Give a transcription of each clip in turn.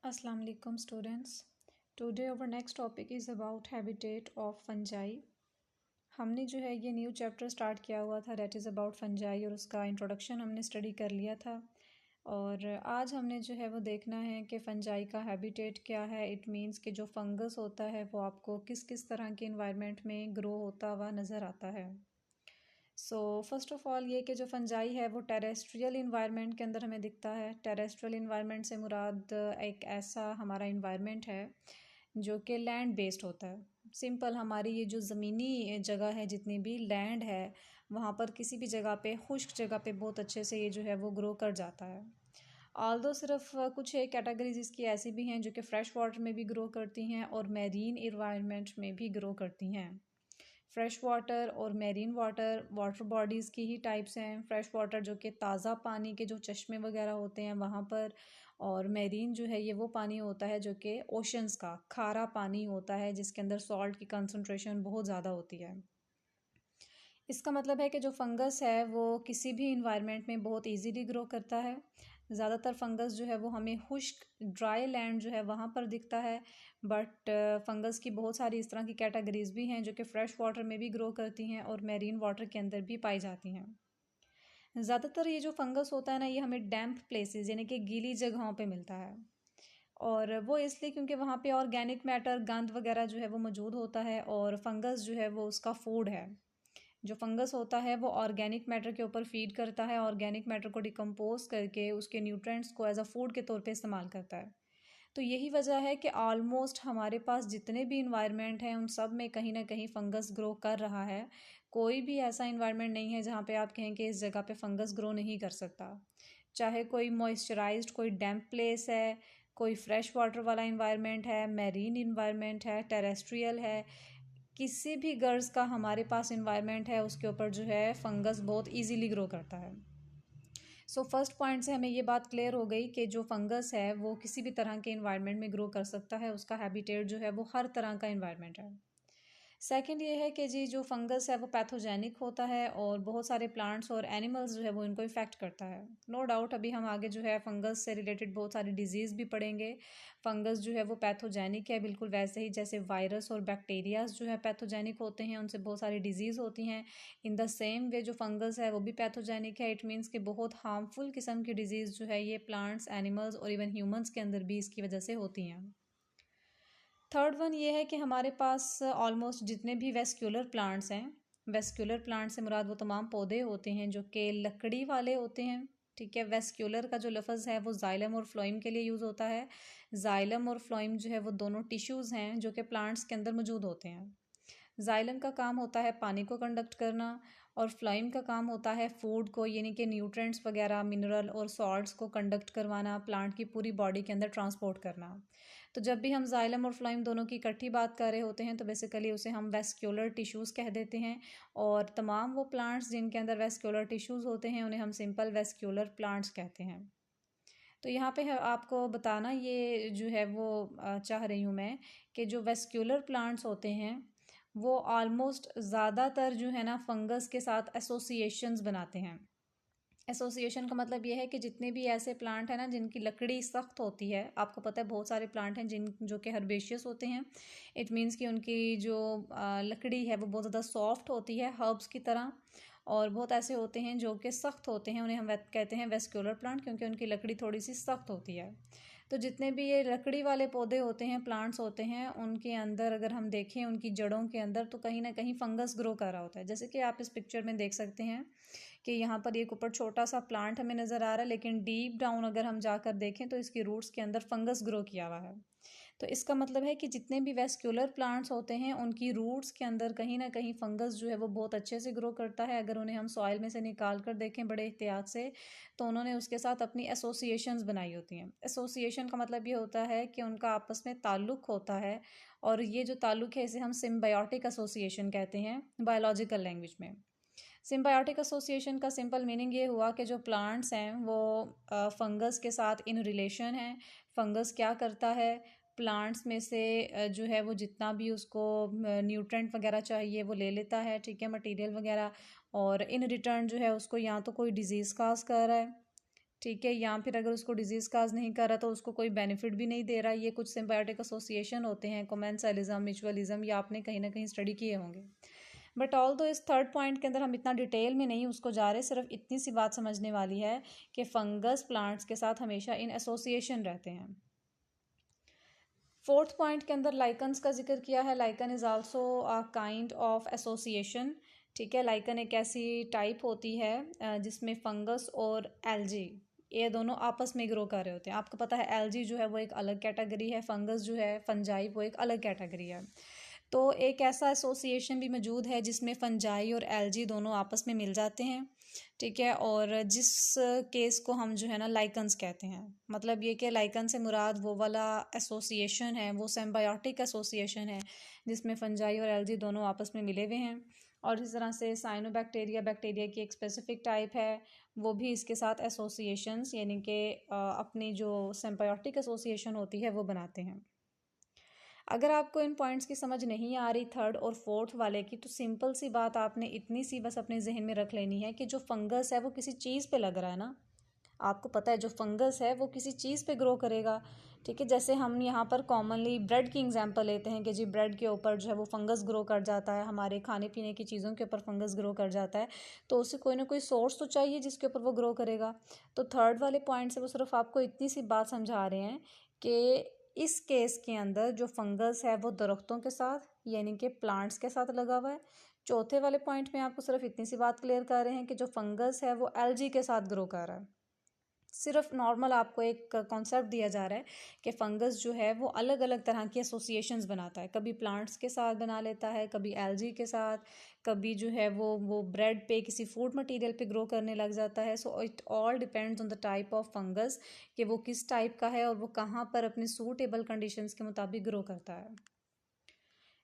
Assalamu alaikum students. Today our next topic is about habitat of fungi. हमने जो है ये न्यू चैप्टर स्टार्ट किया हुआ था दैट इज़ अबाउट फंजाई और उसका इंट्रोडक्शन हमने स्टडी कर लिया था। और आज हमने जो है वो देखना है कि फंजाई का हैबिटेट क्या है। इट मीन्स कि जो फंगस होता है वो आपको किस किस तरह के इन्वायरमेंट में ग्रो होता हुआ नज़र आता है। सो फर्स्ट ऑफ ऑल ये कि जो फंजाई है वो टेरेस्ट्रियल इन्वायरमेंट के अंदर हमें दिखता है। टेरेस्ट्रियल इन्वायरमेंट से मुराद एक ऐसा हमारा इन्वायरमेंट है जो कि लैंड बेस्ड होता है। सिंपल हमारी ये जो ज़मीनी जगह है, जितनी भी लैंड है वहाँ पर किसी भी जगह पे, खुश्क जगह पे बहुत अच्छे से ये जो है वो ग्रो कर जाता है। ऑल्दो सिर्फ कुछ एक कैटेगरीज इसकी ऐसी भी हैं जो कि फ़्रेश वाटर में भी ग्रो करती हैं और मैरीन इन्वायरमेंट में भी ग्रो करती हैं। फ़्रेश वाटर और मेरीन वाटर वाटर बॉडीज़ की ही टाइप्स हैं। फ़्रेश वाटर जो कि ताज़ा पानी के जो चश्मे वगैरह होते हैं वहाँ पर, और मेरीन जो है ये वो पानी होता है जो कि ओशंस का खारा पानी होता है जिसके अंदर सॉल्ट की कंसंट्रेशन बहुत ज़्यादा होती है। इसका मतलब है कि जो फंगस है वो किसी भी इन्वायरमेंट में बहुत इजीली ग्रो करता है। ज़्यादातर फंगस जो है वो हमें खुश्क ड्राई लैंड जो है वहाँ पर दिखता है, बट फंगस की बहुत सारी इस तरह की कैटेगरीज भी हैं जो कि फ़्रेश वाटर में भी ग्रो करती हैं और मेरीन वाटर के अंदर भी पाई जाती हैं। ज़्यादातर ये जो फंगस होता है ना, ये हमें डैम्प प्लेसेस यानी कि गीली जगहों पे मिलता है, और वो इसलिए क्योंकि वहाँ पे ऑर्गेनिक मैटर, गंद वगैरह जो है वो मौजूद होता है, और फंगस जो है वो उसका फूड है। जो फंगस होता है वो ऑर्गेनिक मैटर के ऊपर फीड करता है, ऑर्गेनिक मैटर को डिकम्पोज करके उसके न्यूट्रेंट्स को एज अ फूड के तौर पे इस्तेमाल करता है। तो यही वजह है कि ऑलमोस्ट हमारे पास जितने भी इन्वायरमेंट हैं उन सब में कहीं ना कहीं फंगस ग्रो कर रहा है। कोई भी ऐसा इन्वायरमेंट नहीं है जहाँ पे आप कहें कि इस जगह पे फंगस ग्रो नहीं कर सकता। चाहे कोई मॉइस्चराइज्ड, कोई डैम्प प्लेस है, कोई फ्रेश वाटर वाला इन्वायरमेंट है, मैरीन इन्वायरमेंट है, टेरेस्ट्रियल है, किसी भी गर्ज का हमारे पास इन्वायरमेंट है उसके ऊपर जो है फंगस बहुत इजीली ग्रो करता है। सो फर्स्ट पॉइंट से हमें ये बात क्लियर हो गई कि जो फंगस है वो किसी भी तरह के इन्वायरमेंट में ग्रो कर सकता है। उसका हैबिटेट जो है वो हर तरह का इन्वायरमेंट है। सेकंड ये है कि जी जो फंगस है वो पैथोजेनिक होता है और बहुत सारे प्लांट्स और एनिमल्स जो है वो इनको इफ़ेक्ट करता है। नो डाउट अभी हम आगे जो है फंगस से रिलेटेड बहुत सारी डिजीज़ भी पढ़ेंगे। फंगस जो है वो पैथोजेनिक है, बिल्कुल वैसे ही जैसे वायरस और बैक्टीरियाज जो है पैथोजेनिक होते हैं, उनसे बहुत सारी डिजीज़ होती हैं। इन द सेम वे जो फंगस है वो भी पैथोजेनिक है। इट मीन्स कि बहुत हार्मफुल किस्म की डिजीज़ जो है ये प्लांट्स, एनिमल्स और इवन ह्यूमंस के अंदर भी इसकी वजह से होती हैं। थर्ड वन ये है कि हमारे पास ऑलमोस्ट जितने भी वेस्क्यूलर प्लांट्स हैं, वेस्क्यूलर प्लांट से मुराद वो तमाम पौधे होते हैं जो कि लकड़ी वाले होते हैं। ठीक है, वेस्क्यूलर का जो लफ्ज़ है वो जाइलम और फ्लोइम के लिए यूज़ होता है। जाइलम और फ्लोइम जो है वो दोनों टिश्यूज़ हैं जो कि प्लांट्स के अंदर मौजूद होते हैं। जाइलम का काम होता है पानी को कंडक्ट करना, और फ्लोइम का काम होता है फूड को, यानी कि न्यूट्रेंट्स वगैरह, मिनरल और सॉल्ट्स को कंडक्ट करवाना, प्लांट की पूरी बॉडी के अंदर ट्रांसपोर्ट करना। तो जब भी हम जाइलम और फ्लोइम दोनों की इकट्ठी बात कर रहे होते हैं तो बेसिकली उसे हम वेस्क्यूलर टिश्यूज़ कह देते हैं। और तमाम वो प्लांट्स जिनके अंदर वेस्क्यूलर टिश्यूज़ होते हैं उन्हें हम सिंपल वेस्क्यूलर प्लांट्स कहते हैं। तो यहाँ पे आपको बताना ये जो है वो चाह रही हूँ मैं कि जो वेस्क्यूलर प्लांट्स होते हैं वो ऑलमोस्ट ज़्यादातर जो है ना फंगस के साथ एसोसिएशंस बनाते हैं। एसोसिएशन का मतलब ये है कि जितने भी ऐसे प्लांट हैं ना जिनकी लकड़ी सख्त होती है, आपको पता है बहुत सारे प्लांट हैं जिन जो कि हर्बेशियस होते हैं। इट मीन्स कि उनकी जो लकड़ी है वो बहुत ज़्यादा सॉफ्ट होती है हर्ब्स की तरह, और बहुत ऐसे होते हैं जो कि सख्त होते हैं, उन्हें हम कहते हैं वेस्क्यूलर प्लांट क्योंकि उनकी लकड़ी थोड़ी सी सख्त होती है। तो जितने भी ये लकड़ी वाले पौधे होते हैं, प्लांट्स होते हैं, उनके अंदर अगर हम देखें उनकी जड़ों के अंदर तो कहीं ना कहीं फंगस ग्रो कर रहा होता है। जैसे कि आप इस पिक्चर में देख सकते हैं कि यहाँ पर एक ऊपर छोटा सा प्लांट हमें नज़र आ रहा है, लेकिन डीप डाउन अगर हम जाकर देखें तो इसकी रूट्स के अंदर फंगस ग्रो किया हुआ है। तो इसका मतलब है कि जितने भी वेस्क्यूलर प्लांट्स होते हैं उनकी रूट्स के अंदर कहीं ना कहीं फंगस जो है वो बहुत अच्छे से ग्रो करता है। अगर उन्हें हम सॉइल में से निकाल कर देखें बड़े एहतियात से तो उन्होंने उसके साथ अपनी एसोसिएशंस बनाई होती हैं। एसोसिएशन का मतलब ये होता है कि उनका आपस में ताल्लुक़ होता है, और ये जो ताल्लुक़ है इसे हम सिम्बायोटिक एसोसिएशन कहते हैं बायोलॉजिकल लैंग्वेज में। सिम्बायोटिक एसोसिएशन का सिंपल मीनिंग ये हुआ कि जो प्लांट्स हैं वो फंगस के साथ इन रिलेशन हैं। फंगस क्या करता है, प्लांट्स में से जो है वो जितना भी उसको न्यूट्रेंट वगैरह चाहिए वो ले लेता है, ठीक है, मटेरियल वगैरह, और इन रिटर्न जो है उसको या तो कोई डिजीज़ काज कर रहा है, ठीक है, या फिर अगर उसको डिजीज़ काज नहीं कर रहा तो उसको कोई बेनिफिट भी नहीं दे रहा। ये कुछ सिम्बायोटिक एसोसिएशन होते हैं, कोमेंसलिज्म, म्यूचुअलिज्म, ये आपने कहीं ना कहीं स्टडी किए होंगे। बट ऑल दो इस थर्ड पॉइंट के अंदर हम इतना डिटेल में नहीं उसको जा रहे, सिर्फ इतनी सी बात समझने वाली है कि फंगस प्लांट्स के साथ हमेशा इन एसोसिएशन रहते हैं। फोर्थ पॉइंट के अंदर लाइकन्स का जिक्र किया है। Lichen is also a kind of association. ठीक है, लाइकन एक ऐसी टाइप होती है जिसमें फंगस और एल्जी ये दोनों आपस में ग्रो कर रहे होते हैं। आपको पता है एल्जी जो है वो एक अलग कैटेगरी है, फंगस जो है फंजाई वो एक अलग कैटेगरी है। तो एक ऐसा एसोसिएशन भी मौजूद है जिसमें फंजाई और एल्जी दोनों आपस में मिल जाते हैं। ठीक है, और जिस केस को हम जो है ना लाइकन्स कहते हैं। मतलब ये कि लाइकन से मुराद वो वाला एसोसिएशन है, वो सिम्बायोटिक एसोसिएशन है जिसमें फंजाई और एल्जी दोनों आपस में मिले हुए हैं। और इस तरह से साइनोबैक्टीरिया बैक्टीरिया की एक स्पेसिफिक टाइप है, वो भी इसके साथ एसोसिएशंस यानी कि अपनी जो सिम्बायोटिक एसोसिएशन होती है वो बनाते हैं। अगर आपको इन पॉइंट्स की समझ नहीं आ रही थर्ड और फोर्थ वाले की, तो सिंपल सी बात आपने इतनी सी बस अपने जहन में रख लेनी है कि जो फंगस है वो किसी चीज़ पे लग रहा है ना। आपको पता है जो फंगस है वो किसी चीज़ पे ग्रो करेगा। ठीक है, जैसे हम यहाँ पर कॉमनली ब्रेड की एग्जांपल लेते हैं कि जी ब्रेड के ऊपर जो है वो फंगस ग्रो कर जाता है, हमारे खाने पीने की चीज़ों के ऊपर फंगस ग्रो कर जाता है, तो उसे कोई ना कोई सोर्स तो चाहिए जिसके ऊपर वो ग्रो करेगा। तो थर्ड वाले पॉइंट से वो सिर्फ आपको इतनी सी बात समझा रहे हैं कि इस केस के अंदर जो फंगस है वो दरख्तों के साथ यानी कि प्लांट्स के साथ लगा हुआ है। चौथे वाले पॉइंट में आपको सिर्फ इतनी सी बात क्लियर कर रहे हैं कि जो फंगस है वो एल्जी के साथ ग्रो कर रहा है। सिर्फ नॉर्मल आपको एक कॉन्सेप्ट दिया जा रहा है कि फंगस जो है वो अलग अलग तरह की एसोसिएशंस बनाता है, कभी प्लांट्स के साथ बना लेता है, कभी एल्जी के साथ, कभी जो है वो ब्रेड पे किसी फूड मटेरियल पे ग्रो करने लग जाता है। So it all depends on the type of fungus कि वो किस टाइप का है और वो कहाँ पर अपने सूटेबल कंडीशंस के मुताबिक ग्रो करता है।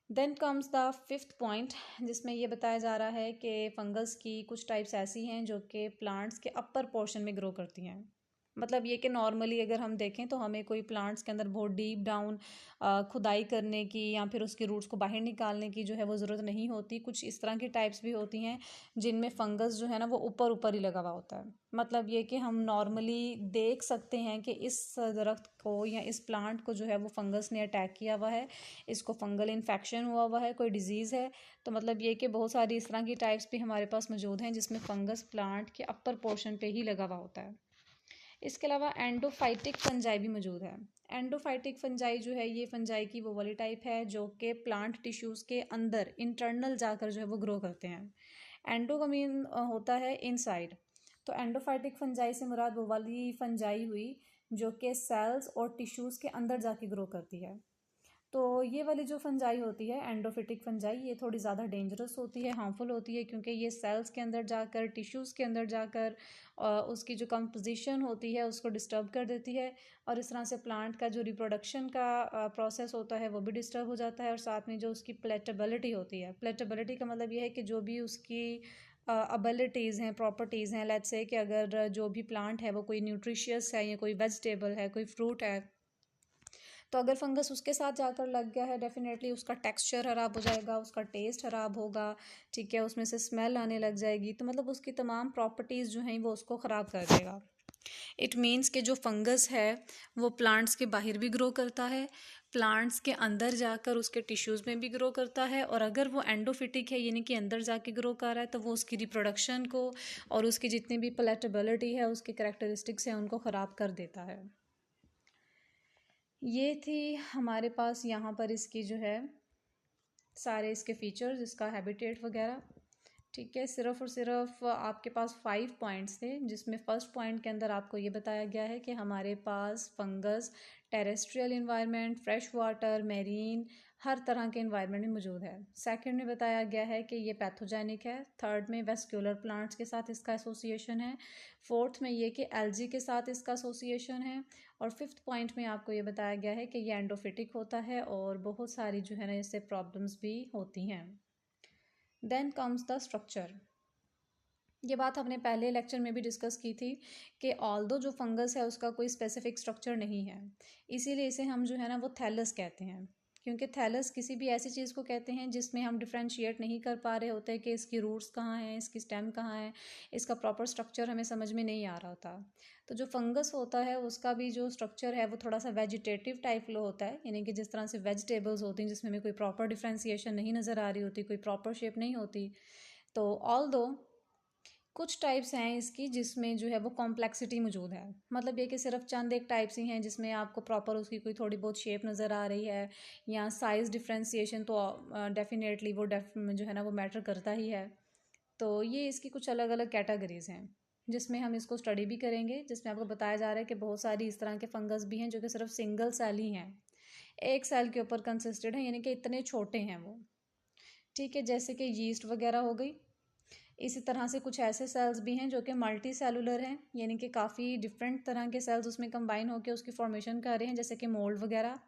Then comes the fifth point, जिसमें ये बताया जा रहा है कि फंगस की कुछ टाइप्स ऐसी हैं जो कि प्लांट्स के अपर पोर्शन में ग्रो करती हैं। मतलब ये कि नॉर्मली अगर हम देखें तो हमें कोई प्लांट्स के अंदर बहुत डीप डाउन खुदाई करने की या फिर उसके रूट्स को बाहर निकालने की जो है वो ज़रूरत नहीं होती। कुछ इस तरह की टाइप्स भी होती हैं जिनमें फंगस जो है ना वो ऊपर ऊपर ही लगा हुआ होता है। मतलब ये कि हम नॉर्मली देख सकते हैं कि इस दरख्त को या इस प्लांट को जो है वो फंगस ने अटैक किया हुआ है, इसको फंगल इन्फेक्शन हुआ है, कोई डिजीज़ है। तो मतलब ये कि बहुत सारी इस तरह की टाइप्स भी हमारे पास मौजूद हैं जिसमें फंगस प्लांट के अपर पोर्शन पे ही लगा हुआ होता है। इसके अलावा एंडोफाइटिक फंजाई भी मौजूद है। एंडोफाइटिक फंजाई जो है ये फंजाई की वो वाली टाइप है जो कि प्लांट टिश्यूज़ के अंदर इंटरनल जाकर जो है वो ग्रो करते हैं। एंडो का मीन होता है इनसाइड। तो एंडोफाइटिक फंजाई से मुराद वो वाली फंजाई हुई जो कि सेल्स और टिश्यूज़ के अंदर जाके ग्रो करती है। तो ये वाली जो फंजाई होती है एंडोफिटिक फंजाई, ये थोड़ी ज़्यादा डेंजरस होती है, हार्मफुल होती है, क्योंकि ये सेल्स के अंदर जाकर टिश्यूज़ के अंदर जाकर उसकी जो कंपोजिशन होती है उसको डिस्टर्ब कर देती है। और इस तरह से प्लांट का जो रिप्रोडक्शन का प्रोसेस होता है वो भी डिस्टर्ब हो जाता है। और साथ में जो उसकी प्लेटेबिलिटी होती है, प्लेटेबिलिटी का मतलब ये है कि जो भी उसकी अबिलिटीज़ हैं, प्रॉपर्टीज़ हैं, लेट्स से कि अगर जो भी प्लांट है वो कोई न्यूट्रिशियस है या कोई वेजिटेबल है, कोई फ्रूट है, तो अगर फंगस उसके साथ जाकर लग गया है डेफिनेटली उसका टेक्सचर ख़राब हो जाएगा, उसका टेस्ट ख़राब होगा। ठीक है, उसमें से स्मेल आने लग जाएगी, तो मतलब उसकी तमाम प्रॉपर्टीज़ जो हैं वो उसको ख़राब कर देगा। इट मीन्स कि जो फंगस है वो प्लांट्स के बाहर भी ग्रो करता है, प्लांट्स के अंदर जाकर उसके टिश्यूज़ में भी ग्रो करता है, और अगर वो एंडोफिटिक है यानी कि अंदर जाके ग्रो कर रहा है तो वो उसकी रिप्रोडक्शन को और उसकी जितनी भी पलेटेबिलिटी है, उसकी करेक्टरिस्टिक्स हैं, उनको ख़राब कर देता है। ये थी हमारे पास यहाँ पर इसकी जो है सारे इसके फीचर्स, इसका हैबिटेट वगैरह। ठीक है, सिर्फ और सिर्फ आपके पास 5 पॉइंट्स थे, जिसमें फर्स्ट पॉइंट के अंदर आपको ये बताया गया है कि हमारे पास fungus terrestrial environment, fresh water, marine, हर तरह के इन्वायरमेंट में मौजूद है। सेकंड में बताया गया है कि ये पैथोजेनिक है। थर्ड में वेस्क्यूलर प्लांट्स के साथ इसका एसोसिएशन है। फोर्थ में ये कि एल्जी के साथ इसका एसोसिएशन है। और फिफ्थ पॉइंट में आपको ये बताया गया है कि ये एंडोफिटिक होता है और बहुत सारी जो है ना इससे प्रॉब्लम्स भी होती हैं। Then comes the structure. ये बात हमने पहले लेक्चर में भी डिस्कस की थी कि ऑल्दो जो फंगस है उसका कोई स्पेसिफिक स्ट्रक्चर नहीं है, इसीलिए इसे हम जो है ना वो थैलस कहते हैं। क्योंकि थैलस किसी भी ऐसी चीज़ को कहते हैं जिसमें हम डिफ्रेंशिएट नहीं कर पा रहे होते कि इसकी रूट्स कहाँ हैं, इसकी स्टेम कहाँ है, इसका प्रॉपर स्ट्रक्चर हमें समझ में नहीं आ रहा होता। तो जो फंगस होता है उसका भी जो स्ट्रक्चर है वो थोड़ा सा वेजिटेटिव टाइप लो होता है, यानी कि जिस तरह से वेजिटेबल्स होती हैं जिसमें हमें कोई प्रॉपर डिफ्रेंशिएशन नहीं नज़र आ रही होती, कोई प्रॉपर शेप नहीं होती। तो ऑल दो कुछ टाइप्स हैं इसकी जिसमें जो है वो कॉम्प्लेक्सिटी मौजूद है, मतलब ये कि सिर्फ चंद एक टाइप्स ही हैं जिसमें आपको प्रॉपर उसकी कोई थोड़ी बहुत शेप नज़र आ रही है या साइज़ डिफ्रेंशिएशन, तो डेफिनेटली वो जो है ना वो मैटर करता ही है। तो ये इसकी कुछ अलग अलग कैटेगरीज हैं जिसमें हम इसको स्टडी भी करेंगे, जिसमें आपको बताया जा रहा है कि बहुत सारी इस तरह के फंगस भी हैं जो कि सिर्फ सिंगल सेल ही हैं, एक सेल के ऊपर कंसिस्टेड है, यानी कि इतने छोटे हैं वो। ठीक है, जैसे कि यीस्ट वगैरह हो गई। इसी तरह से कुछ ऐसे सेल्स भी हैं जो कि मल्टी सेलुलर हैं, यानी कि काफ़ी डिफरेंट तरह के सेल्स उसमें कंबाइन होकर उसकी फॉर्मेशन कर रहे हैं, जैसे कि मोल्ड वगैरह।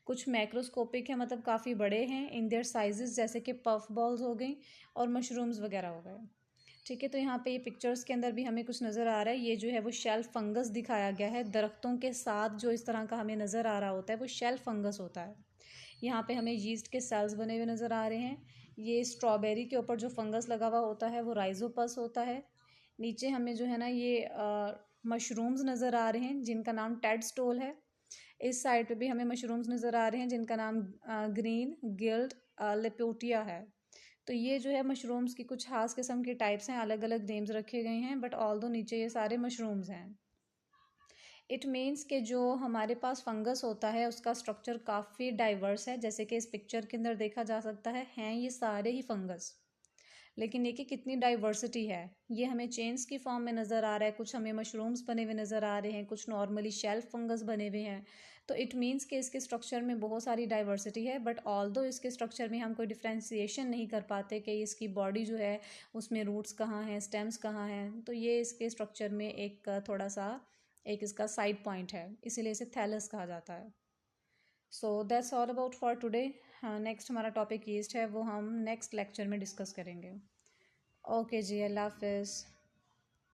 कुछ मैक्रोस्कोपिक है, मतलब काफ़ी बड़े हैं इन देयर साइजेस, जैसे कि पफ बॉल्स हो गई और मशरूम्स वगैरह हो गए। ठीक है, तो यहाँ पे ये पिक्चर्स के अंदर भी हमें कुछ नज़र आ रहा है। ये जो है वो शेल फंगस दिखाया गया है, दरख्तों के साथ जो इस तरह का हमें नज़र आ रहा होता है वो शेल फंगस होता है। यहाँ पे हमें यीस्ट के सेल्स बने हुए नज़र आ रहे हैं। ये स्ट्रॉबेरी के ऊपर जो फंगस लगा हुआ होता है वो राइजोपस होता है। नीचे हमें जो है ना ये मशरूम्स नज़र आ रहे हैं जिनका नाम टेड स्टोल है। इस साइड पे भी हमें मशरूम्स नज़र आ रहे हैं जिनका नाम ग्रीन गिल्ड लेप्योटिया है। तो ये जो है मशरूम्स की कुछ खास किस्म की टाइप्स हैं, अलग अलग नेम्स रखे गए हैं, बट ऑल दो नीचे ये सारे मशरूम्स हैं। इट मीन्स कि जो हमारे पास फंगस होता है उसका स्ट्रक्चर काफ़ी डाइवर्स है, जैसे कि इस पिक्चर के अंदर देखा जा सकता है, हैं ये सारे ही फंगस। लेकिन देखिए कितनी डाइवर्सिटी है, ये हमें चेन्स की फॉर्म में नज़र आ रहा है, कुछ हमें मशरूम्स बने हुए नज़र आ रहे हैं, कुछ नॉर्मली शेल्फ फंगस बने हुए हैं। तो इट मीन्स कि इसके स्ट्रक्चर में बहुत सारी डाइवर्सिटी है, बट ऑल्दो इसके स्ट्रक्चर में हम कोई डिफ्रेंशिएशन नहीं कर पाते कि इसकी बॉडी जो है उसमें रूट्स कहाँ हैं, स्टेम्स कहाँ हैं। तो ये इसके स्ट्रक्चर में एक थोड़ा सा एक इसका साइड पॉइंट है, इसीलिए इसे थैलस कहा जाता है। So that's all about for today. हाँ, नेक्स्ट हमारा टॉपिक यीस्ट है, वो हम नेक्स्ट लेक्चर में डिस्कस करेंगे। ओके जी, अल्लाह हाफिज़।